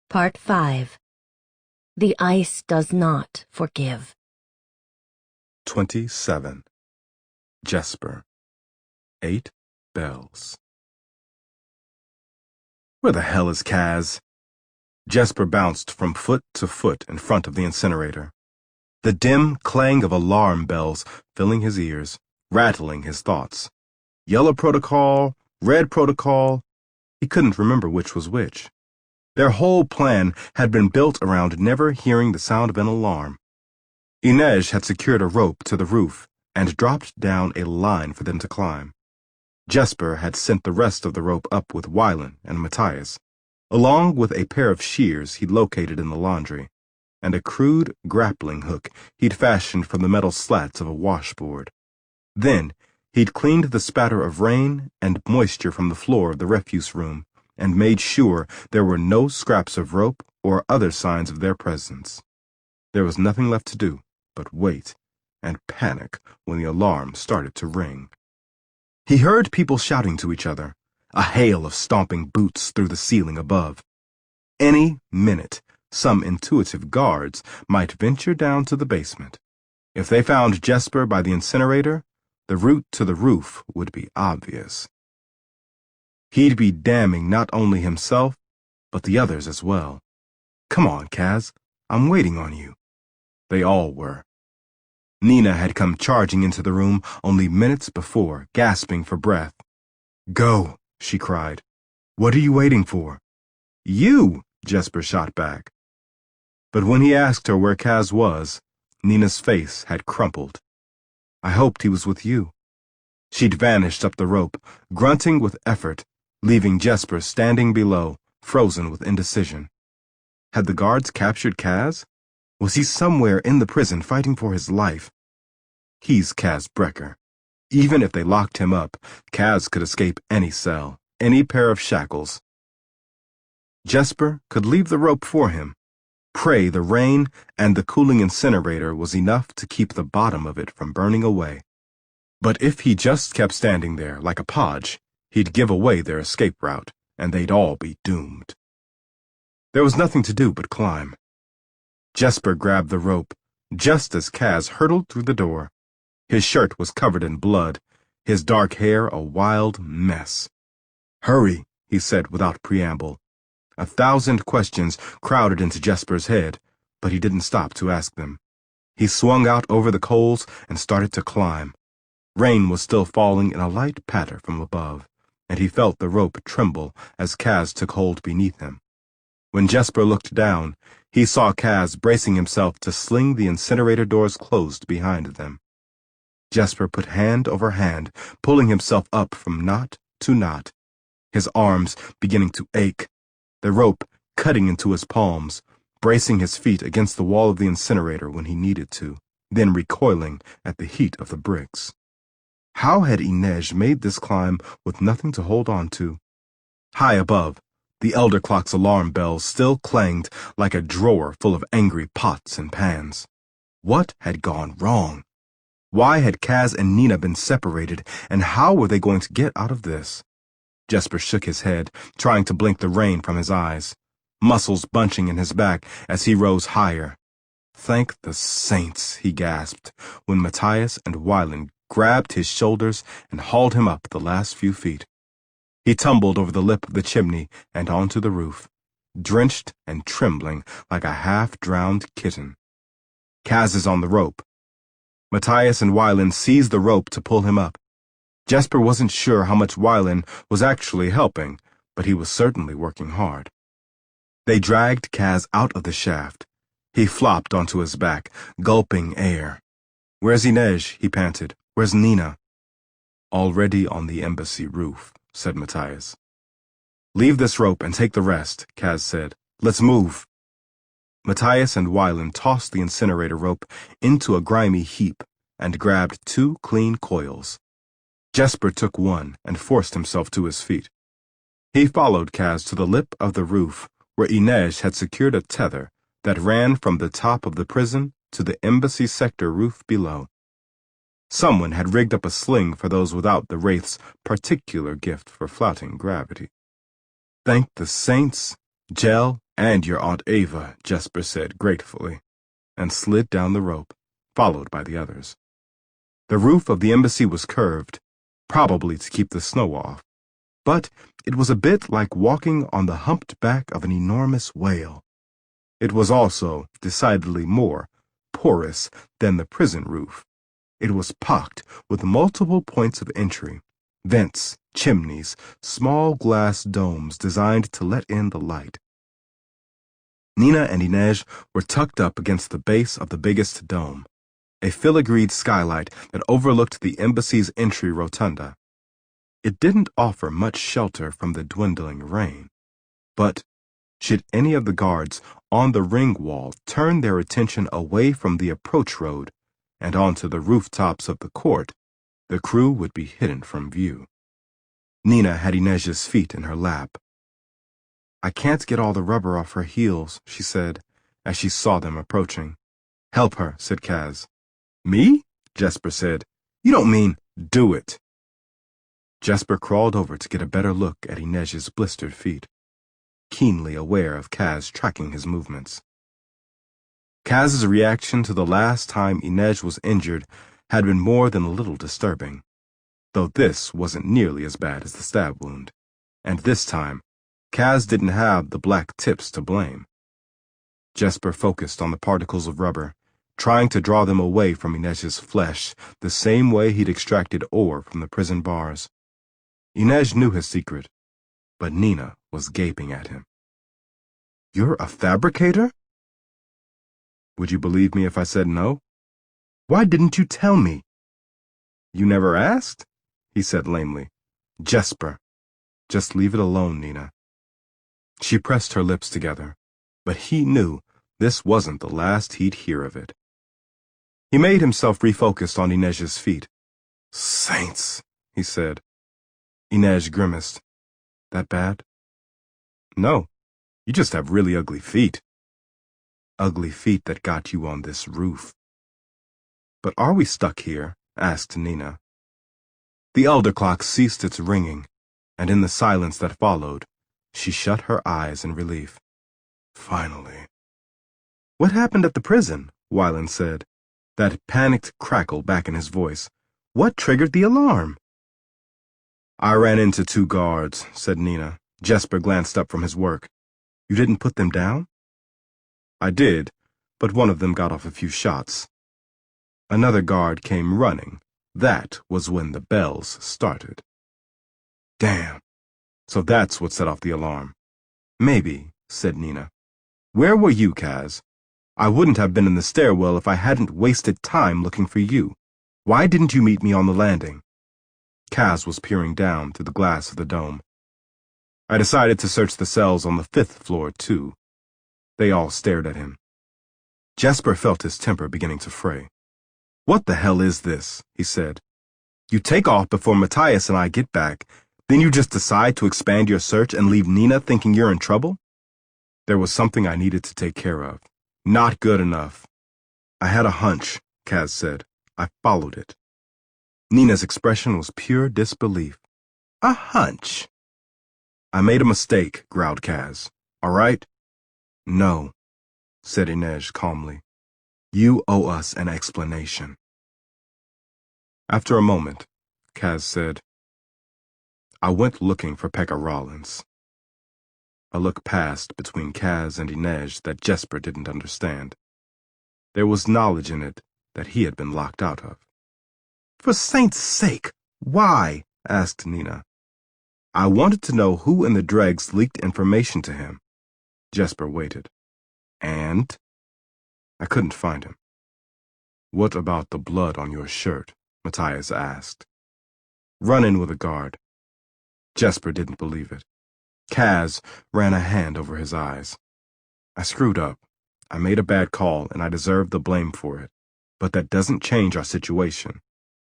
Part 5. The ice does not forgive. 27. Jesper. 8 bells. Where the hell is Kaz? Jesper bounced from foot to foot in front of the incinerator. The dim clang of alarm bells filling his ears, rattling his thoughts. Yellow protocol, red protocol. He couldn't remember which was which. Their whole plan had been built around never hearing the sound of an alarm. Inej had secured a rope to the roof and dropped down a line for them to climb. Jesper had sent the rest of the rope up with Wylan and Matthias, along with a pair of shears he'd located in the laundry, and a crude grappling hook he'd fashioned from the metal slats of a washboard. Then, he'd cleaned the spatter of rain and moisture from the floor of the refuse room and made sure there were no scraps of rope or other signs of their presence. There was nothing left to do but wait and panic when the alarm started to ring. He heard people shouting to each other, a hail of stomping boots through the ceiling above. Any minute, some intuitive guards might venture down to the basement. If they found Jesper by the incinerator, the route to the roof would be obvious. He'd be damning not only himself, but the others as well. Come on, Kaz, I'm waiting on you. They all were. Nina had come charging into the room only minutes before, gasping for breath. Go, she cried. What are you waiting for? You, Jesper shot back. But when he asked her where Kaz was, Nina's face had crumpled. I hoped he was with you. She'd vanished up the rope, grunting with effort, leaving Jesper standing below, frozen with indecision. Had the guards captured Kaz? Was he somewhere in the prison fighting for his life? He's Kaz Brecker. Even if they locked him up, Kaz could escape any cell, any pair of shackles. Jesper could leave the rope for him. Pray the rain and the cooling incinerator was enough to keep the bottom of it from burning away. But if he just kept standing there like a podge, he'd give away their escape route, and they'd all be doomed. There was nothing to do but climb. Jesper grabbed the rope, just as Kaz hurtled through the door. His shirt was covered in blood, his dark hair a wild mess. Hurry, he said without preamble. 1,000 questions crowded into Jesper's head, but he didn't stop to ask them. He swung out over the coals and started to climb. Rain was still falling in a light patter from above, and he felt the rope tremble as Kaz took hold beneath him. When Jesper looked down, he saw Kaz bracing himself to sling the incinerator doors closed behind them. Jesper put hand over hand, pulling himself up from knot to knot, his arms beginning to ache, the rope cutting into his palms, bracing his feet against the wall of the incinerator when he needed to, then recoiling at the heat of the bricks. How had Inej made this climb with nothing to hold on to? High above, the elder clock's alarm bells still clanged like a drawer full of angry pots and pans. What had gone wrong? Why had Kaz and Nina been separated, and how were they going to get out of this? Jesper shook his head, trying to blink the rain from his eyes, muscles bunching in his back as he rose higher. Thank the saints, he gasped, when Matthias and Wylan grabbed his shoulders and hauled him up the last few feet. He tumbled over the lip of the chimney and onto the roof, drenched and trembling like a half-drowned kitten. Kaz is on the rope. Matthias and Wylan seized the rope to pull him up. Jesper wasn't sure how much Wylan was actually helping, but he was certainly working hard. They dragged Kaz out of the shaft. He flopped onto his back, gulping air. Where's Inej? He panted. Where's Nina? Already on the embassy roof, said Matthias. Leave this rope and take the rest, Kaz said. Let's move. Matthias and Wylan tossed the incinerator rope into a grimy heap and grabbed 2 clean coils. Jesper took one and forced himself to his feet. He followed Kaz to the lip of the roof where Inej had secured a tether that ran from the top of the prison to the embassy sector roof below. Someone had rigged up a sling for those without the Wraith's particular gift for flouting gravity. Thank the saints, Jel And your Aunt Ava, Jesper said gratefully, and slid down the rope, followed by the others. The roof of the embassy was curved, probably to keep the snow off, but it was a bit like walking on the humped back of an enormous whale. It was also decidedly more porous than the prison roof. It was pocked with multiple points of entry, vents, chimneys, small glass domes designed to let in the light. Nina and Inej were tucked up against the base of the biggest dome, a filigreed skylight that overlooked the embassy's entry rotunda. It didn't offer much shelter from the dwindling rain, but should any of the guards on the ring wall turn their attention away from the approach road and onto the rooftops of the court, the crew would be hidden from view. Nina had Inej's feet in her lap. "I can't get all the rubber off her heels," she said, as she saw them approaching. "Help her," said Kaz. "Me?" Jesper said. "You don't mean do it." Jesper crawled over to get a better look at Inej's blistered feet, keenly aware of Kaz tracking his movements. Kaz's reaction to the last time Inej was injured had been more than a little disturbing, though this wasn't nearly as bad as the stab wound, and this time Kaz didn't have the black tips to blame. Jesper focused on the particles of rubber, trying to draw them away from Inej's flesh the same way he'd extracted ore from the prison bars. Inej knew his secret, but Nina was gaping at him. "You're a fabricator?" "Would you believe me if I said no?" "Why didn't you tell me?" "You never asked?" he said lamely. "Jesper, just leave it alone, Nina." She pressed her lips together, but he knew this wasn't the last he'd hear of it. He made himself refocused on Inej's feet. "Saints," he said. Inej grimaced. "That bad?" "No, you just have really ugly feet." "Ugly feet that got you on this roof." "But are we stuck here?" asked Nina. The elder clock ceased its ringing, and in the silence that followed, she shut her eyes in relief. Finally. "What happened at the prison?" Wyland said, that panicked crackle back in his voice. "What triggered the alarm?" "I ran into 2 guards," said Nina. Jesper glanced up from his work. "You didn't put them down?" "I did, but one of them got off a few shots. Another guard came running. That was when the bells started." "Damn. So that's what set off the alarm." "Maybe," said Nina. "Where were you, Kaz? I wouldn't have been in the stairwell if I hadn't wasted time looking for you. Why didn't you meet me on the landing?" Kaz was peering down through the glass of the dome. "I decided to search the cells on the 5th floor, too." They all stared at him. Jesper felt his temper beginning to fray. "What the hell is this?" he said. "You take off before Matthias and I get back, then you just decide to expand your search and leave Nina thinking you're in trouble?" "There was something I needed to take care of. Not good enough." "I had a hunch," Kaz said. "I followed it." Nina's expression was pure disbelief. "A hunch?" "I made a mistake," growled Kaz. "All right?" "No," said Inej calmly. "You owe us an explanation." After a moment, Kaz said, "I went looking for Pekka Rollins." A look passed between Kaz and Inej that Jesper didn't understand. There was knowledge in it that he had been locked out of. "For saint's sake, why?" asked Nina. "I wanted to know who in the dregs leaked information to him." Jesper waited. "And?" "I couldn't find him." "What about the blood on your shirt?" Matthias asked. "Run in with a guard." Jesper didn't believe it. Kaz ran a hand over his eyes. "I screwed up. I made a bad call, and I deserve the blame for it. But that doesn't change our situation."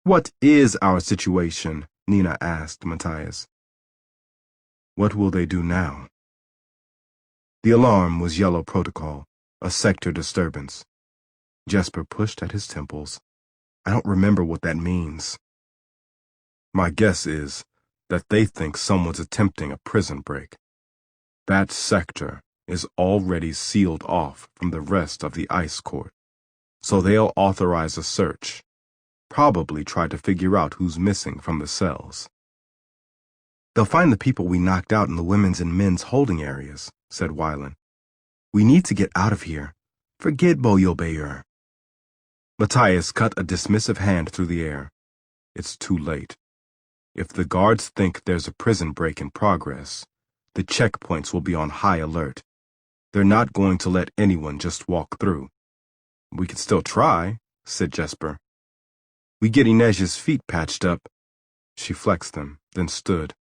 "What is our situation?" Nina asked Matthias. "What will they do now?" The alarm was yellow protocol, a sector disturbance. Jesper pushed at his temples. "I don't remember what that means." "My guess is that they think someone's attempting a prison break. That sector is already sealed off from the rest of the ice court, so they'll authorize a search, probably try to figure out who's missing from the cells. They'll find the people we knocked out in the women's and men's holding areas, said Wylan. We need to get out of here. Forget Boyo-Bayur. Matthias cut a dismissive hand through the air. It's too late. If the guards think there's a prison break in progress, the checkpoints will be on high alert. They're not going to let anyone just walk through. We can still try, said Jesper. We get Inej's feet patched up. She flexed them, then stood,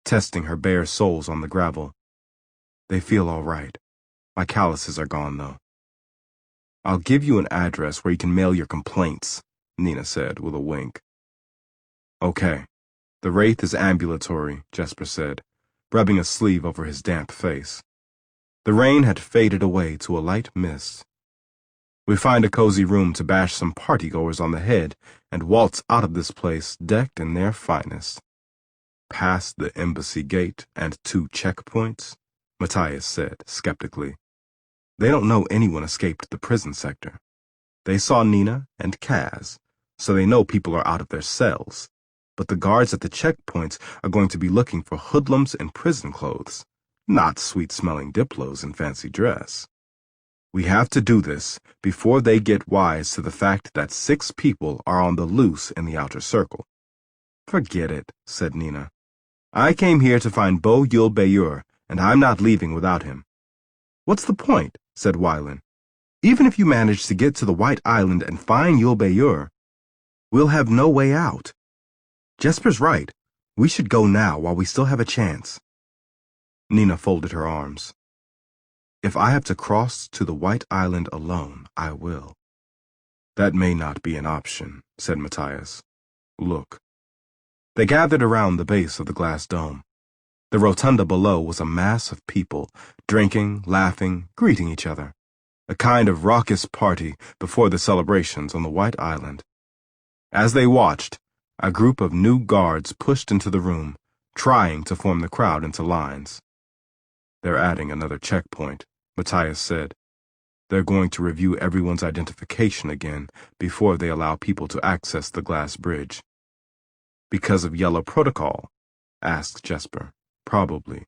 testing her bare soles on the gravel. They feel all right. My calluses are gone, though. I'll give you an address where you can mail your complaints, Nina said with a wink. Okay. The Wraith is ambulatory, Jesper said, rubbing a sleeve over his damp face. The rain had faded away to a light mist. We find a cozy room to bash some partygoers on the head and waltz out of this place decked in their finest. Past the embassy gate and 2 checkpoints, Matthias said skeptically. They don't know anyone escaped the prison sector. They saw Nina and Kaz, so they know people are out of their cells. But the guards at the checkpoints are going to be looking for hoodlums in prison clothes, not sweet-smelling Diplos in fancy dress. We have to do this before they get wise to the fact that 6 people are on the loose in the outer circle. Forget it, said Nina. I came here to find Boyo-Bayur, and I'm not leaving without him. What's the point? Said Wylan. Even if you manage to get to the White Island and find Yul-Bayur, we'll have no way out. Jesper's right. We should go now while we still have a chance. Nina folded her arms. If I have to cross to the White Island alone, I will. That may not be an option, said Matthias. Look. They gathered around the base of the glass dome. The rotunda below was a mass of people, drinking, laughing, greeting each other. A kind of raucous party before the celebrations on the White Island. As they watched, a group of new guards pushed into the room, trying to form the crowd into lines. They're adding another checkpoint, Matthias said. They're going to review everyone's identification again before they allow people to access the glass bridge. Because of yellow protocol? Asked Jesper. Probably.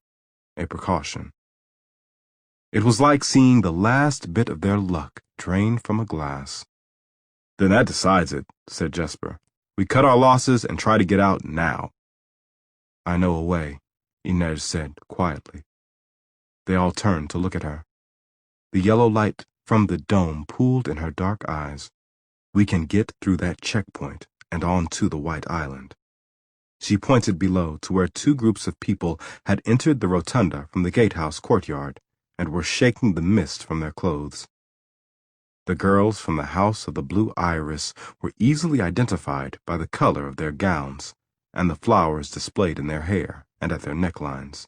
A precaution. It was like seeing the last bit of their luck drained from a glass. Then that decides it, said Jesper. We cut our losses and try to get out now. I know a way, Inej said quietly. They all turned to look at her. The yellow light from the dome pooled in her dark eyes. We can get through that checkpoint and on to the White Island. She pointed below to where 2 groups of people had entered the rotunda from the gatehouse courtyard and were shaking the mist from their clothes. The girls from the House of the Blue Iris were easily identified by the color of their gowns and the flowers displayed in their hair and at their necklines.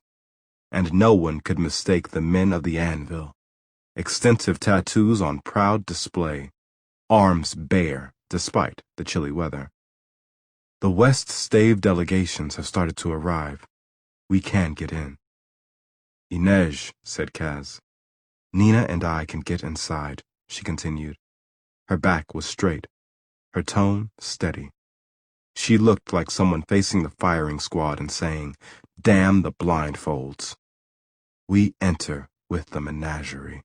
And no one could mistake the men of the Anvil. Extensive tattoos on proud display, arms bare despite the chilly weather. The West Stave delegations have started to arrive. We can get in. Inej, said Kaz. Nina and I can get inside, she continued. Her back was straight, her tone steady. She looked like someone facing the firing squad and saying, "Damn the blindfolds." We enter with the menagerie.